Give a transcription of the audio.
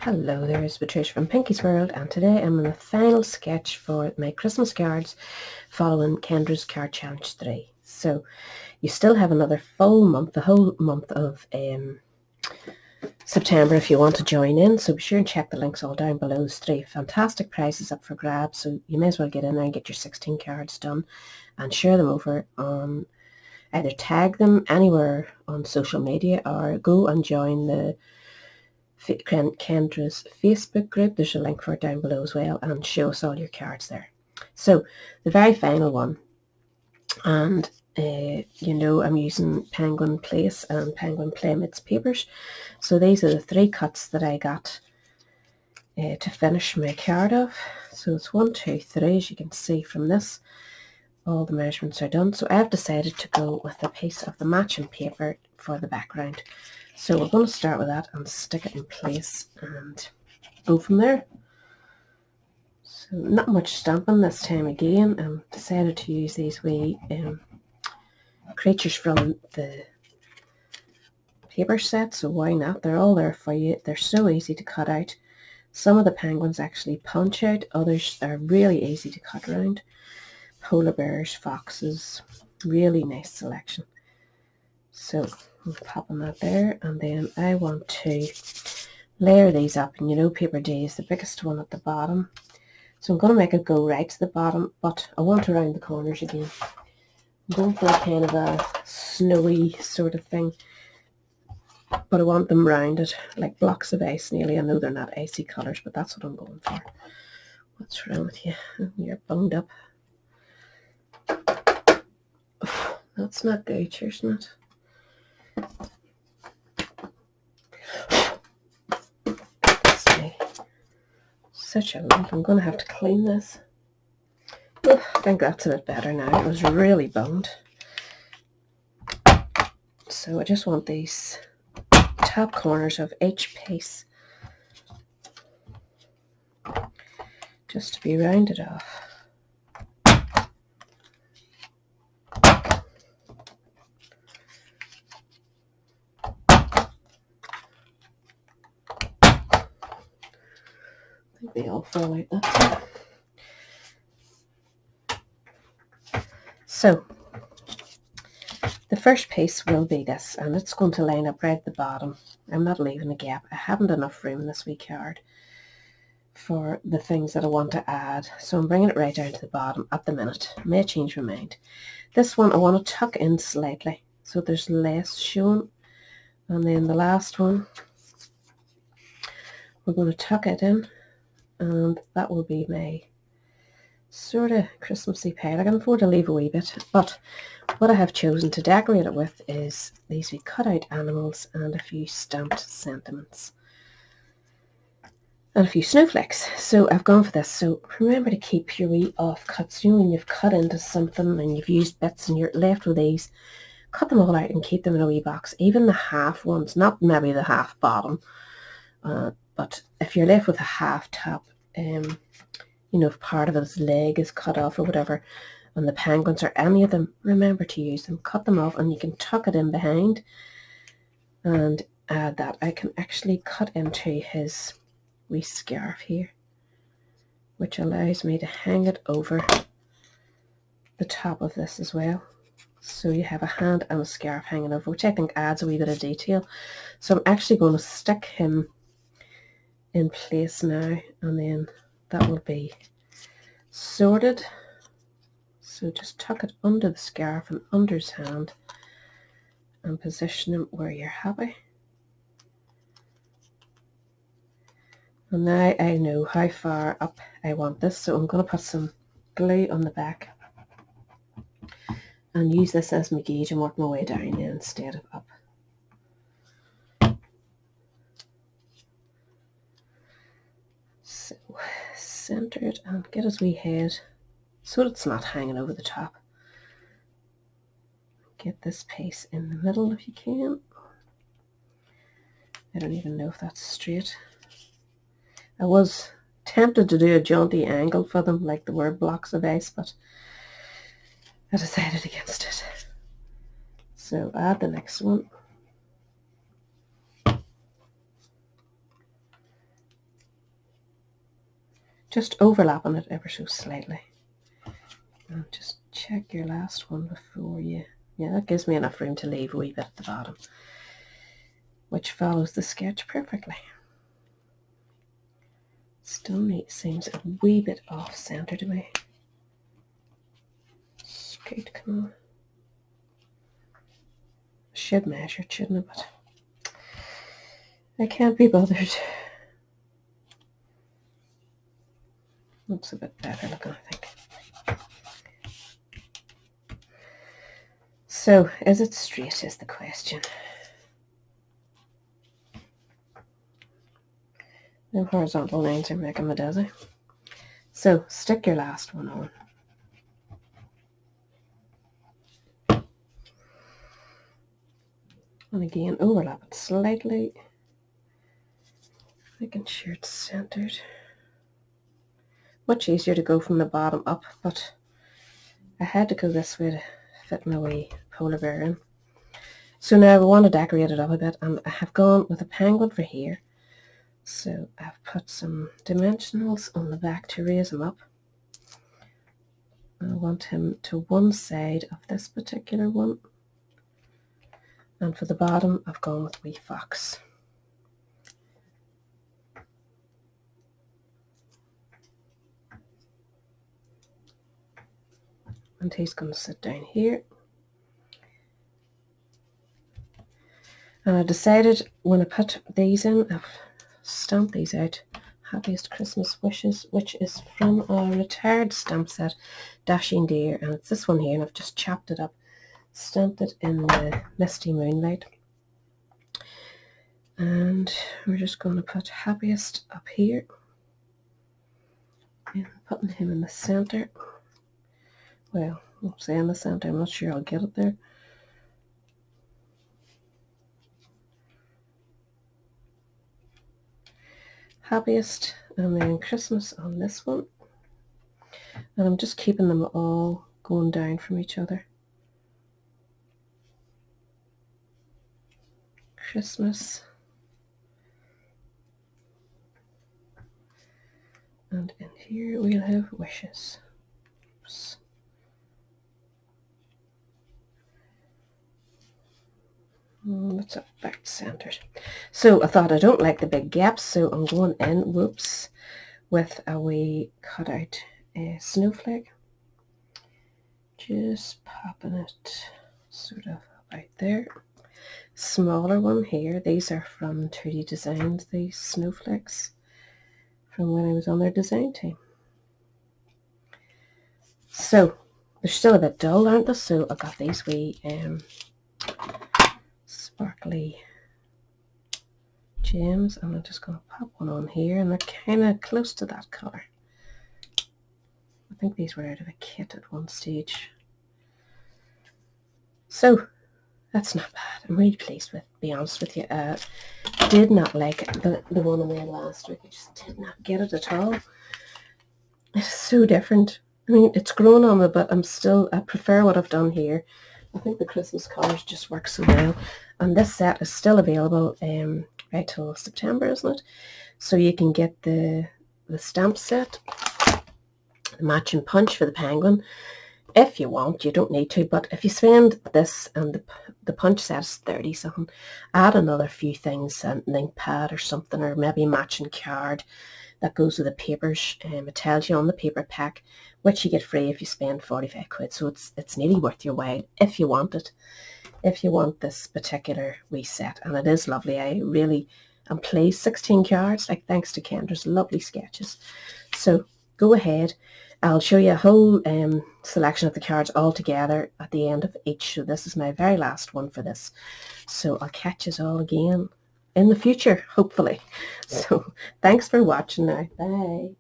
Hello there, it's Patricia from Pinky's World, and today I'm on the final sketch for my Christmas cards following Kendra's Card Challenge 3. So you still have another full month, the whole month of September if you want to join in, so be sure and check the links all down below. There's 3 fantastic prizes up for grabs, so you may as well get in there and get your 16 cards done and share them over on, either tag them anywhere on social media or go and join the Kendra's Facebook group. There's a link for it down below as well, and show us all your cards there. So the very final one, and I'm using Penguin Place and Penguin Playmates papers, so these are the 3 cuts that I got to finish my card off. So it's 1, 2, 3, as you can see from this. All the measurements are done, so I've decided to go with a piece of the matching paper for the background. So we're going to start with that and stick it in place and go from there. So not much stamping this time again. I decided to use these wee creatures from the paper set, so why not? They're all there for you. They're so easy to cut out. Some of the penguins actually punch out, others are really easy to cut around. Polar bears, foxes, really nice selection. So I'm popping that there, and then I want to layer these up, and paper D is the biggest one at the bottom, so I'm going to make it go right to the bottom, but I want to round the corners again. I'm going for a kind of a snowy sort of thing, but I want them rounded like blocks of ice nearly. I know they're not icy colours, but that's what I'm going for. What's wrong with you? You're bunged up. Oh, that's not good, cheers, not. Such a lump. I'm going to have to clean this. Oh, I think that's a bit better now. It was really bunged. So I just want these top corners of each piece just to be rounded off. I think they all fall out, that's it. So the first piece will be this, and it's going to line up right at the bottom. I'm not leaving a gap. I haven't enough room in this wee card for the things that I want to add, so I'm bringing it right down to the bottom at the minute. I may change my mind. This one I want to tuck in slightly so there's less shown, and then the last one we're going to tuck it in, and that will be my sort of Christmassy pile. I can afford to leave a wee bit, but what I have chosen to decorate it with is these wee cut out animals and a few stamped sentiments and a few snowflakes. So I've gone for this. So remember to keep your wee offcuts. When you've cut into something and you've used bits and you're left with these, cut them all out and keep them in a wee box. Even the half ones, not maybe the half bottom, but if you're left with a half top, if part of his leg is cut off or whatever, and the penguins or any of them, remember to use them. Cut them off and you can tuck it in behind and add that. I can actually cut into his wee scarf here, which allows me to hang it over the top of this as well. So you have a hand and a scarf hanging over, which I think adds a wee bit of detail. So I'm actually going to stick him in place now, and then that will be sorted. So just tuck it under the scarf and under his hand and position him where you're happy. And now I know how far up I want this, so I'm going to put some glue on the back and use this as my gauge and work my way down then instead of up. So center it and get his wee head so that it's not hanging over the top. Get this piece in the middle if you can. I don't even know if that's straight. I was tempted to do a jaunty angle for them like the word blocks of ice, but I decided against it. So add the next one. just overlapping it ever so slightly. And just check your last one before you, yeah, that gives me enough room to leave a wee bit at the bottom, which follows the sketch perfectly. Still seems a wee bit off center to me. Straight, come on. Should measure it, shouldn't it? But I can't be bothered. Looks a bit better looking, I think. So, is it straight is the question. No horizontal lines are making me dizzy. So, stick your last one on. And again, overlap it slightly. Making sure it's centered. Much easier to go from the bottom up, but I had to go this way to fit my wee polar bear in. So now I want to decorate it up a bit, and I have gone with a penguin for here. So I've put some dimensionals on the back to raise him up. I want him to one side of this particular one. And for the bottom, I've gone with wee fox. And he's going to sit down here. And I decided when I put these in, I've stamped these out. Happiest Christmas Wishes, which is from a retired stamp set, Dashing Deer. And it's this one here, and I've just chopped it up, stamped it in the misty moonlight. And we're just going to put happiest up here. And putting him in the center. Well, I'll say in the center, I'm not sure I'll get it there. Happiest, and then Christmas on this one. And I'm just keeping them all going down from each other. Christmas. And in here we'll have wishes. Oops. That's up back centered. So I thought I don't like the big gaps, so I'm going in, whoops, with a wee cutout snowflake. Just popping it sort of about there. Smaller one here. These are from 2D Designs, these snowflakes, from when I was on their design team. So they're still a bit dull, aren't they? So I got these wee sparkly gems, and I'm just going to pop one on here, and they're kind of close to that colour. I think these were out of a kit at one stage. So that's not bad. I'm really pleased with, to be honest with you. Did not like the one I made last week. I just did not get it at all. It's so different. I mean, it's grown on me, but I prefer what I've done here. I think the Christmas colours just work so well. And this set is still available right till September, isn't it? So you can get the stamp set, the matching punch for the penguin, if you want. You don't need to, but if you spend this and the punch set is 30 something, add another few things, an ink pad or something, or maybe a matching card that goes with the papers. It tells you on the paper pack, which you get free if you spend 45 quid. So it's nearly worth your while if you want it. If you want this particular wee set, and it is lovely. I really am pleased. 16 cards, like, thanks to Kendra's lovely sketches. So go ahead. I'll show you a whole selection of the cards all together at the end of each. So this is my very last one for this. So I'll catch us all again in the future, hopefully. So thanks for watching now. Bye.